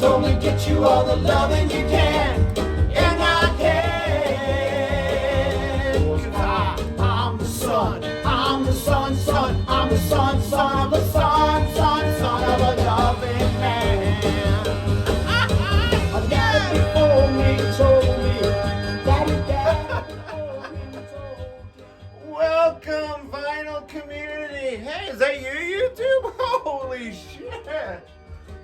only get you all the loving you can, and I can. 'Cause I'm the son, I'm the son, son, I'm the son, son of a son, son, son of a loving man. My daddy before me told me, daddy before me told me. Welcome, vinyl community. Hey, is that you, YouTube? Holy shit.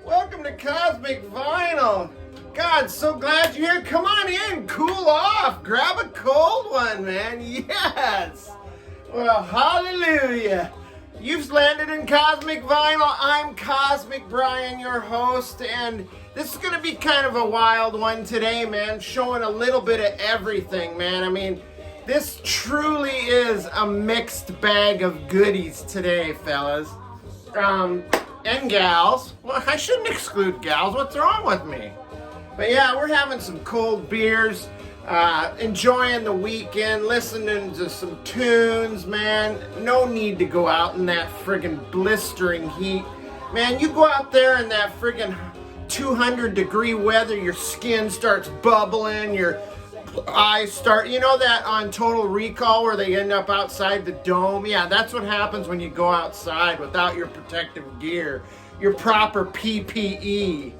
Welcome to Cosmic Vinyl. God, so glad you're here. Come on in, cool off. Grab a cold one, man. Yes. Well, hallelujah. You've landed in Cosmic Vinyl. I'm Cosmic Brian, your host, and this is going to be kind of a wild one today, man. Showing a little bit of everything, man. I mean, this truly is a mixed bag of goodies today, fellas. And gals. Well, I shouldn't exclude gals. What's wrong with me? But yeah, we're having some cold beers, enjoying the weekend, listening to some tunes, man. No need to go out in that friggin' blistering heat. Man, you go out there in that friggin' 200-degree weather, your skin starts bubbling, your eyes start, you know that on Total Recall where they end up outside the dome? Yeah, that's what happens when you go outside without your protective gear, your proper PPE.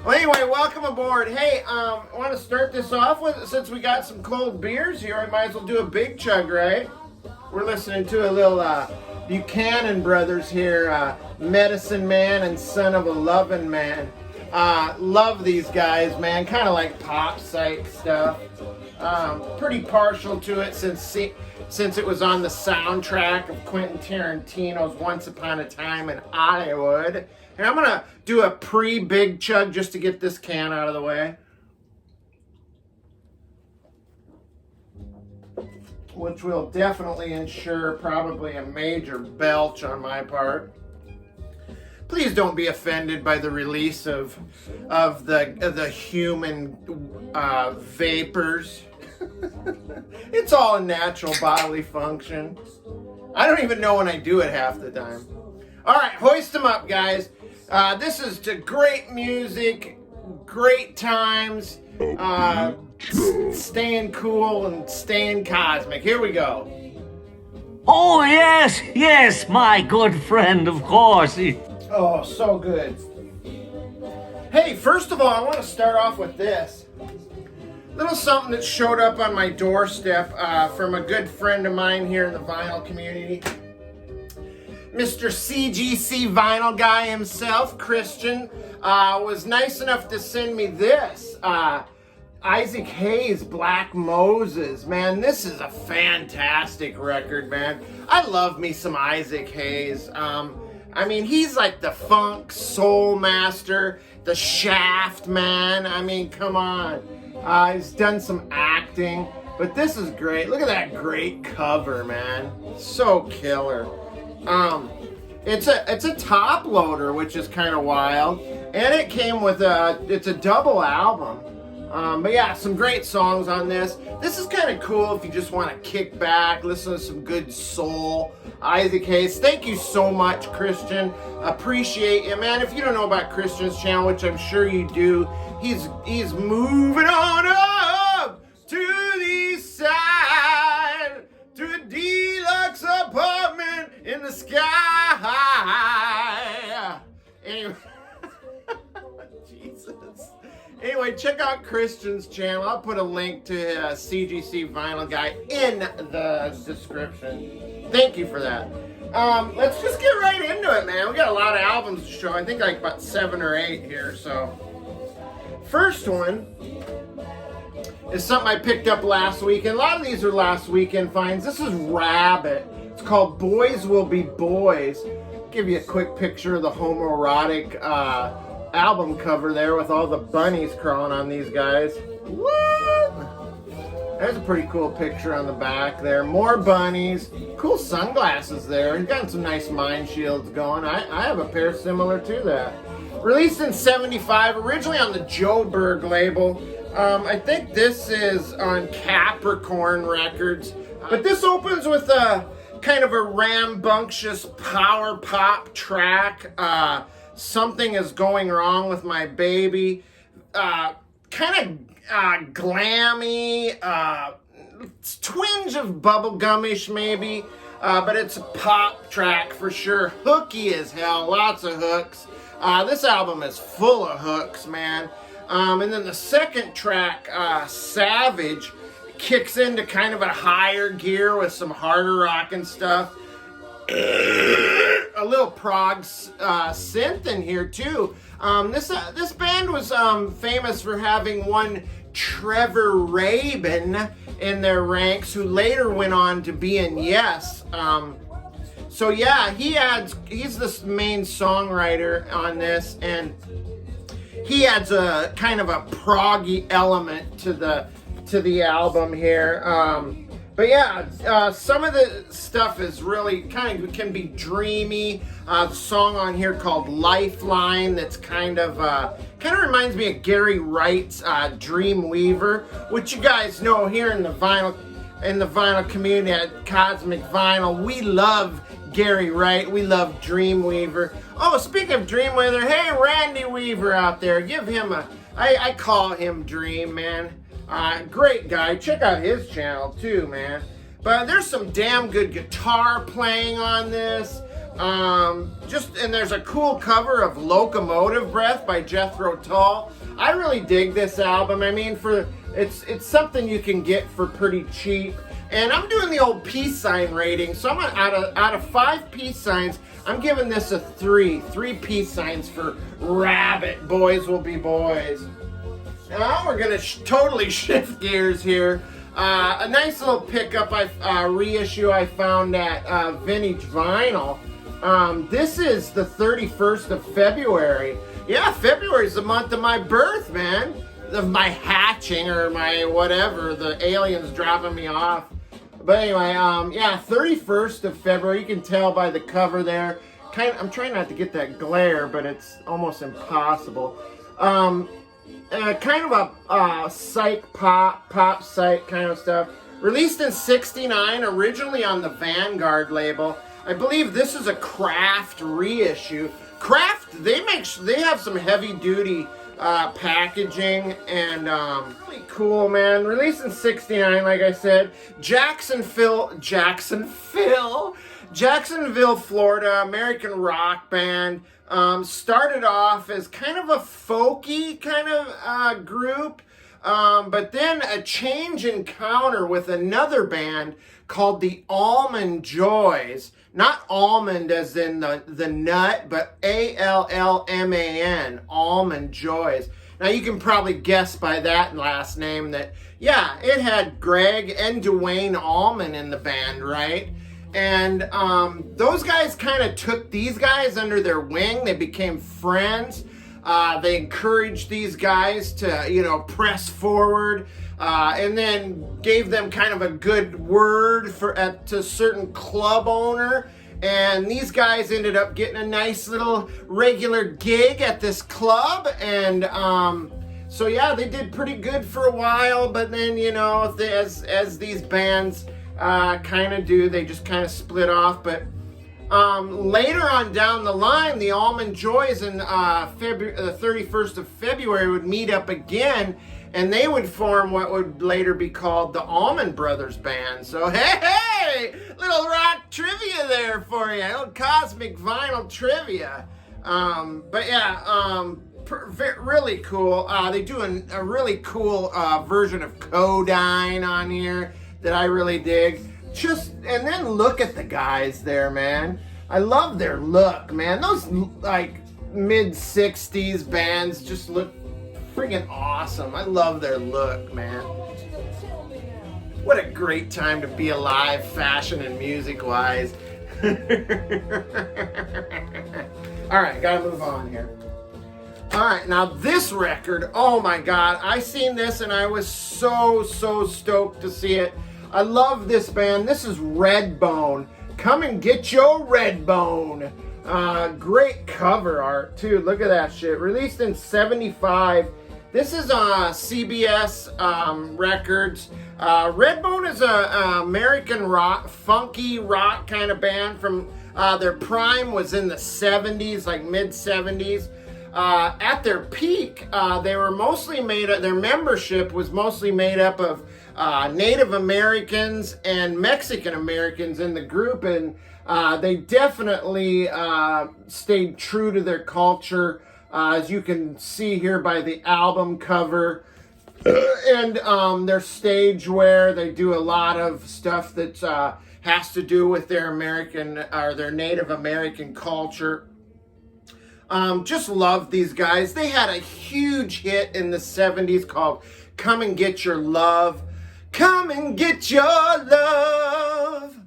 Well, anyway, welcome aboard. Hey, I want to start this off with, since we got some cold beers here, I might as well do a big chug, right? We're listening to a little Buchanan brothers here, Medicine Man and Son of a Lovin' Man. Love these guys, man. Kind of like pop psych stuff. Pretty partial to it since it was on the soundtrack of Quentin Tarantino's Once Upon a Time in Hollywood. And I'm gonna do a pre-big chug just to get this can out of the way, which will definitely ensure probably a major belch on my part. Please don't be offended by the release of the human vapors. It's all a natural bodily function. I don't even know when I do it half the time. All right, hoist them up, guys. This is to great music, great times, staying cool and staying cosmic. Here we go. Oh, yes, my good friend, of course. Oh, so good. Hey, first of all, I want to start off with this. Little something that showed up on my doorstep from a good friend of mine here in the vinyl community. Mr. CGCVINYLGUY himself, Christian, was nice enough to send me this. Isaac Hayes, Black Moses. Man, this is a fantastic record, man. I love me some Isaac Hayes. I mean, he's like the funk soul master, the Shaft man. I mean, come on. He's done some acting, but this is great. Look at that great cover, man. So killer. It's a top loader, which is kind of wild, and it came with it's a double album. But yeah, some great songs on this. This is kind of cool if you just want to kick back, listen to some good soul. Isaac Hayes, thank you so much, Christian. Appreciate you, man. If you don't know about Christian's channel, which I'm sure you do, he's moving on up to the east side, to a deluxe apartment in the sky. Anyway, Jesus. Anyway, check out Christian's channel. I'll put a link to CGCVINYLGUY in the description. Thank you for that. Let's just get right into it, man. We got a lot of albums to show. I think like about 7 or 8 here. So, first one is something I picked up last weekend. A lot of these are last weekend finds. This is RABBITT. It's called Boys Will Be Boys. Give you a quick picture of the homoerotic album cover there with all the bunnies crawling on these guys. What? There's a pretty cool picture on the back there. More bunnies. Cool sunglasses there. He's got some nice mind shields going. I have a pair similar to that. Released in '75, originally on the Joburg label. I think this is on Capricorn Records. But this opens with a kind of a rambunctious power pop track. Something Is Going Wrong with My Baby. Kind of glammy, twinge of bubblegumish maybe, but it's a pop track for sure. Hooky as hell, lots of hooks. This album is full of hooks, man. And then the second track, Savage, kicks into kind of a higher gear with some harder rock and stuff. A little prog synth in here too. This band was famous for having one Trevor Rabin in their ranks, who later went on to be in Yes. So yeah, he's the main songwriter on this, and he adds a kind of a proggy element to the album here. But yeah, some of the stuff is really can be dreamy. The song on here called Lifeline, that's kind of reminds me of Gary Wright's Dreamweaver, which you guys know here in the vinyl community at Cosmic Vinyl. We love Gary Wright. We love Dreamweaver. Oh, speaking of Dreamweaver, hey, Randy Weaver out there, give him I call him Dream, man. Great guy. Check out his channel too, man. But there's some damn good guitar playing on this. And there's a cool cover of Locomotive Breath by Jethro Tull. I really dig this album. I mean, it's something you can get for pretty cheap. And I'm doing the old peace sign rating, so I'm out of 5 peace signs, I'm giving this a 3. 3 peace signs for RABBITT. Boys will be boys. Now we're gonna totally shift gears here. A nice little pickup, reissue I found at Vintage Vinyl. This is the 31st of February. Yeah, February is the month of my birth, man. Of my hatching or my whatever, the aliens dropping me off. But anyway, yeah, 31st of February. You can tell by the cover there. I'm trying not to get that glare, but it's almost impossible. Kind of a psych pop psych kind of stuff. Released in '69, originally on the Vanguard label. I believe this is a Kraft reissue. Kraft, they have some heavy duty packaging, and really cool, man. Released in '69, like I said. Jacksonville, Florida, American rock band. Started off as kind of a folky kind of group, but then a change encounter with another band called the Almond Joys. Not almond as in the nut, but ALLMAN, Almond Joys. Now you can probably guess by that last name that, yeah, it had Greg and Dwayne Allman in the band, right? And those guys kind of took these guys under their wing. They became friends. They encouraged these guys to, press forward, and then gave them kind of a good word to a certain club owner. And these guys ended up getting a nice little regular gig at this club. And so yeah, they did pretty good for a while. But then, as these bands kind of do, they just kind of split off. But later on down the line, the Almond Joys in the 31st of February would meet up again, and they would form what would later be called the Allman Brothers Band. So hey, little rock trivia there for you, little Cosmic Vinyl trivia. But yeah, really cool. They do a really cool version of Codyne on here that I really dig. And then look at the guys there, man. I love their look, man. Those like mid-60s bands just look friggin' awesome. I love their look, man. What a great time to be alive, fashion and music-wise. Alright, gotta move on here. Alright, now this record, oh my god, I seen this and I was so stoked to see it. I love this band. This is REDBONE. Come and get your REDBONE. Great cover art too. Look at that shit. Released in '75. This is CBS Records. REDBONE is a American rock, funky rock kind of band from Their prime was in the 70s, like mid-70s. At their peak, they were mostly their membership was mostly made up of Native Americans and Mexican Americans in the group, and they definitely stayed true to their culture, as you can see here by the album cover. And their stage wear, they do a lot of stuff that has to do with their American or their Native American culture. Just love these guys. They had a huge hit in the 70s called Come and Get Your Love. Come and get your love.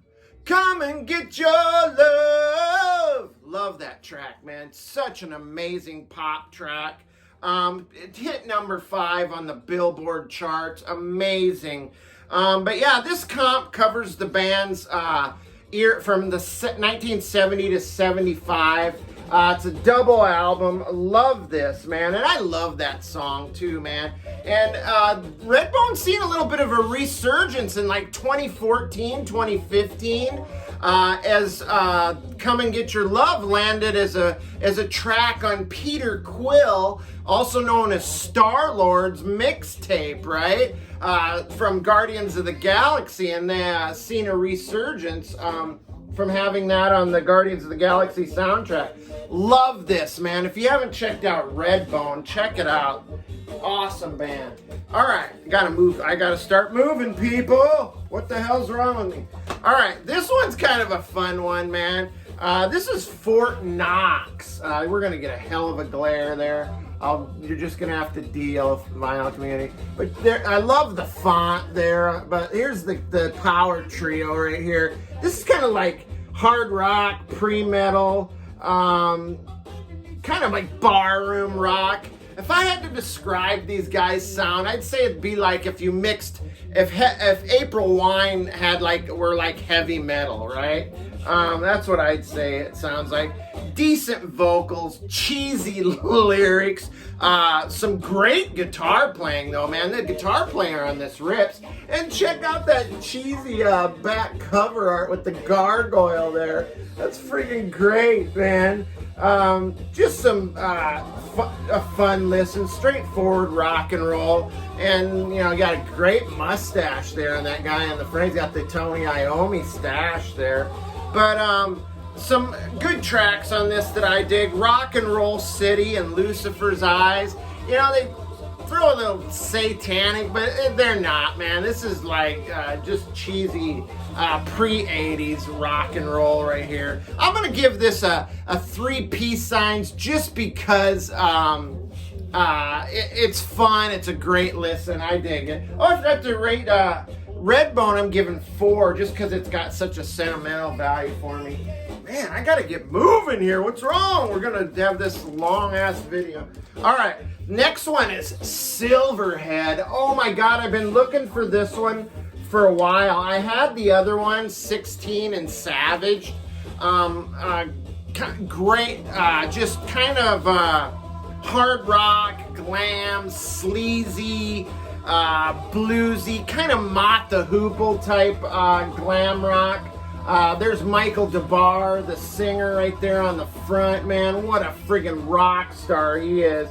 Come and get your love. Love that track, man. Such an amazing pop track. It hit number 5 on the Billboard charts. Amazing. But yeah, this comp covers the band's from the 1970 to 75. It's a double album. Love this, man. And I love that song too, man. And Redbone's seen a little bit of a resurgence in like 2014, 2015. As Come and Get Your Love landed as a track on Peter Quill, also known as STARLORDS mixtape, right? From Guardians of the Galaxy, and they seen a resurgence from having that on the Guardians of the Galaxy soundtrack. Love this, man. If you haven't checked out Redbone, check it out. Awesome band. All right, gotta move. I gotta start moving, people. What the hell's wrong with me? All right, this one's kind of a fun one, man. This is FORTNOX. We're gonna get a hell of a glare there. You're just gonna have to deal with vinyl community. But there, I love the font there. But here's the power trio right here. This is kind of like hard rock, pre-metal, kind of like barroom rock. If I had to describe these guys' sound, I'd say it'd be like if you mixed, if April Wine were like heavy metal, right? That's what I'd say it sounds like. Decent vocals, cheesy lyrics, some great guitar playing though, man. The guitar player on this rips. And check out that cheesy back cover art with the gargoyle there. That's freaking great, man. Just some a fun listen, straightforward rock and roll, and you know, got a great mustache there on that guy on the front. He's got the Tony Iommi stash there. But some good tracks on this that I dig: Rock and Roll City and Lucifer's Eyes. You know, they throw a little satanic, but they're not, man. This is like just cheesy pre-80s rock and roll right here. I'm gonna give this a 3 peace signs just because it's fun. It's a great listen. I dig it. Oh, I forgot to rate Redbone. I'm giving 4 just because it's got such a sentimental value for me. Man, I gotta get moving here. What's wrong? We're gonna have this long ass video. All right, next one is Silverhead. Oh my God, I've been looking for this one for a while. I had the other one, 16 and Savage. Great, just kind of hard rock, glam, sleazy, bluesy, kind of Mott the Hoople type glam rock. There's Michael DeBar, the singer right there on the front, man. What a friggin' rock star he is.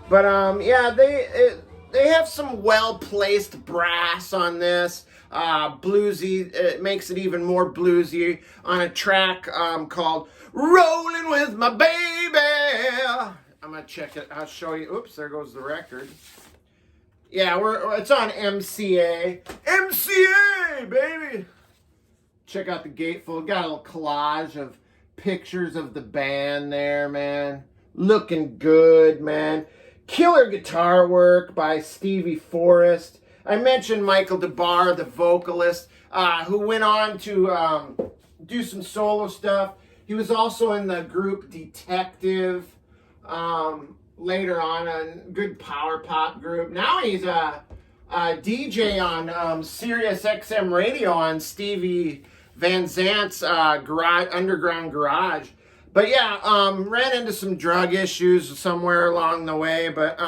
But yeah, they have some well-placed brass on this. Bluesy, it makes it even more bluesy on a track called Rolling With My Baby. I'm gonna check it. I'll show you. Oops, there goes the record. Yeah, it's on MCA. MCA, baby! Check out the gatefold. Got a little collage of pictures of the band there, man. Looking good, man. Killer guitar work by Stevie Forrest. I mentioned Michael DeBar, the vocalist, who went on to do some solo stuff. He was also in the group Detective later on, a good power pop group. Now he's a DJ on Sirius XM radio on Stevie Van Zant's Underground Garage. But yeah, ran into some drug issues somewhere along the way. But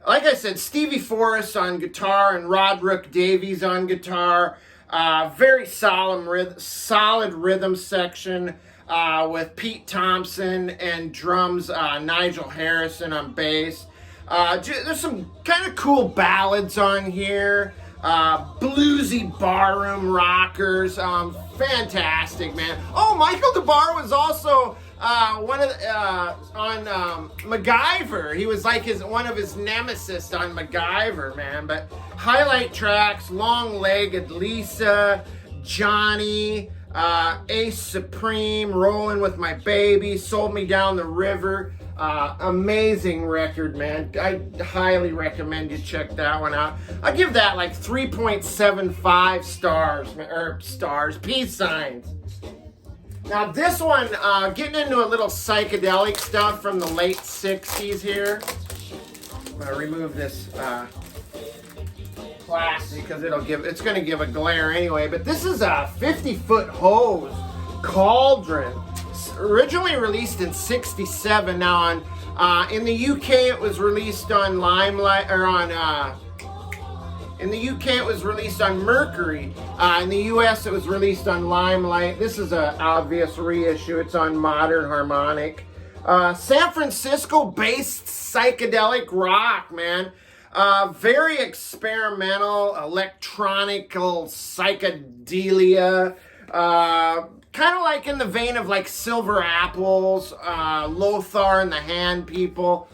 like I said, Stevie Forrest on guitar and Roderick Davies on guitar. Very solid rhythm section. with Pete Thompson, and drums Nigel Harrison on bass. There's some kind of cool ballads on here. Bluesy barroom rockers. Fantastic, man. Oh, Michael DeBar was also one of on MacGyver. He was like one of his nemesis on MacGyver, man. But highlight tracks: Long-Legged Lisa, Johnny, Ace Supreme, Rolling with My Baby, Sold Me Down the River. Amazing record, man. I highly recommend you check that one out. I give that like 3.75 stars, peace signs. Now this one, getting into a little psychedelic stuff from the late 60s here. I'm gonna remove this plastic because it's gonna give a glare anyway. But this is a 50-foot hose Cauldron. Originally released in '67. Now in the UK it was released on Limelight, or in the UK it was released on Mercury. In the US it was released on Limelight. This is an obvious reissue. It's on Modern Harmonic. San Francisco-based psychedelic rock, man. Very experimental, electronical psychedelia. Kind of like in the vein of like Silver Apples, Lothar and the Hand People.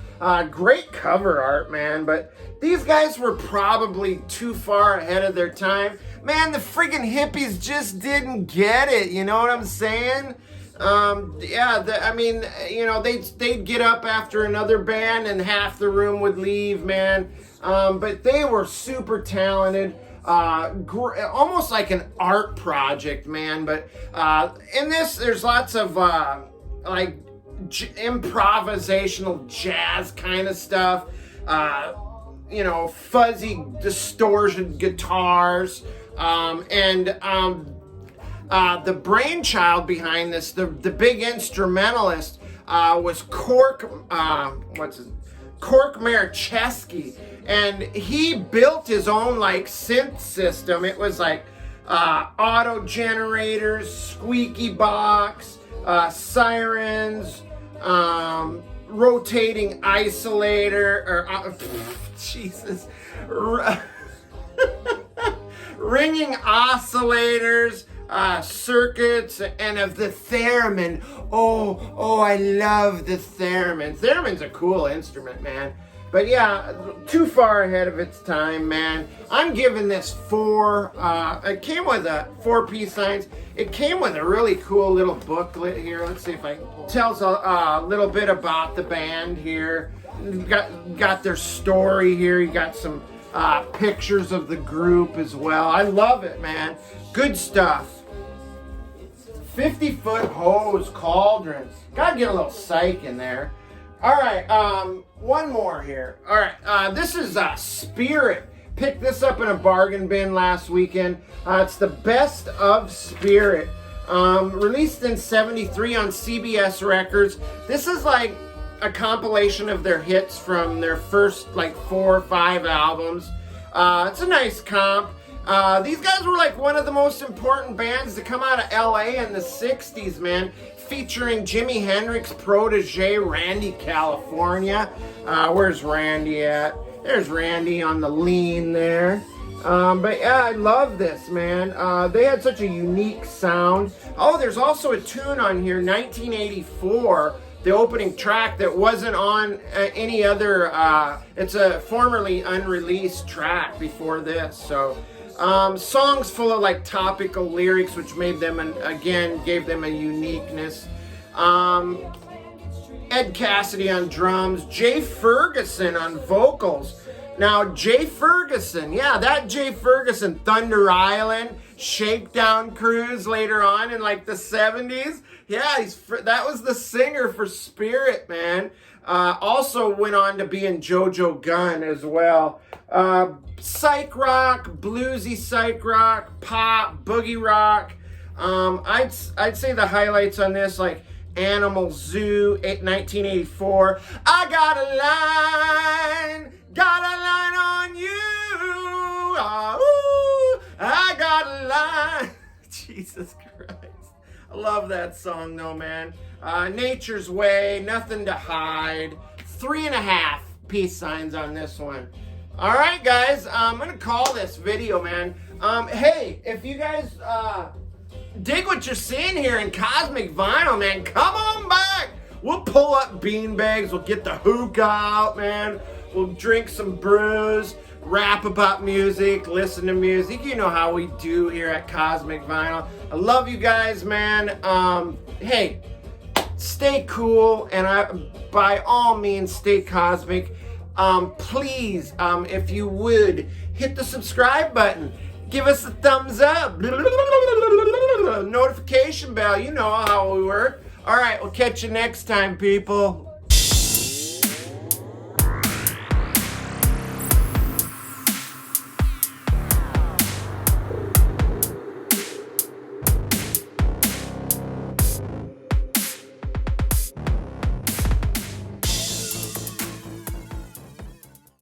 Great cover art, man. But these guys were probably too far ahead of their time. Man, the friggin' hippies just didn't get it. You know what I'm saying? I mean, you know, they'd get up after another band and half the room would leave, man. But they were super talented. Almost like an art project, man. But in this, there's lots of like improvisational jazz kind of stuff. You know, fuzzy distortion guitars, and the brainchild behind this, the big instrumentalist, was Cork Marcheski. And he built his own like synth system. It was like auto generators, squeaky box, sirens, rotating isolator, or Jesus, ringing oscillators, circuits, and of the theremin. Oh, I love the theremin. Theremin's a cool instrument, man. But yeah, too far ahead of its time, man. I'm giving this 4. It came with 4 peace signs. It came with a really cool little booklet here. Let's see if I can pull. Tells a little bit about the band here. Got their story here. You got some pictures of the group as well. I love it, man. Good stuff. 50-foot hose Cauldron. Gotta get a little Psych in there. All right, one more here. All right, this is Spirit. Picked this up in a bargain bin last weekend. It's the Best of Spirit. Released in '73 on CBS Records. This is like a compilation of their hits from their first like 4 or 5 albums. It's a nice comp. These guys were like one of the most important bands to come out of LA in the 60s, man. Featuring Jimi Hendrix protege Randy California. Where's Randy at? There's Randy on the lean there. But yeah, I love this, man. They had such a unique sound. Oh, there's also a tune on here, 1984, the opening track that wasn't on any other. It's a formerly unreleased track before this. So songs full of like topical lyrics, which made them, gave them a uniqueness. Ed Cassidy on drums, Jay Ferguson on vocals. Now, Jay Ferguson, yeah, that Jay Ferguson, Thunder Island, Shakedown Cruise later on in like the 70s. Yeah, that was the singer for Spirit, man. Also went on to be in JoJo Gunn as well. Psych rock, bluesy psych rock, pop, boogie rock. I'd say the highlights on this, like Animal Zoo, 1984. I got a line on you. I got a line. Jesus Christ. I love that song though, man. Nature's Way, Nothing to Hide. 3.5 peace signs on this one. All right, guys, I'm gonna call this video, man. Hey, if you guys dig what you're seeing here in Cosmic Vinyl, man, come on back. We'll pull up beanbags. We'll get the hookah out, man. We'll drink some brews, rap about music, listen to music. You know how we do here at Cosmic Vinyl. I love you guys, man. Hey, stay cool, and by all means, stay cosmic. Please, if you would, hit the subscribe button. Give us a thumbs up. Notification bell, you know how we work. All right, we'll catch you next time, people.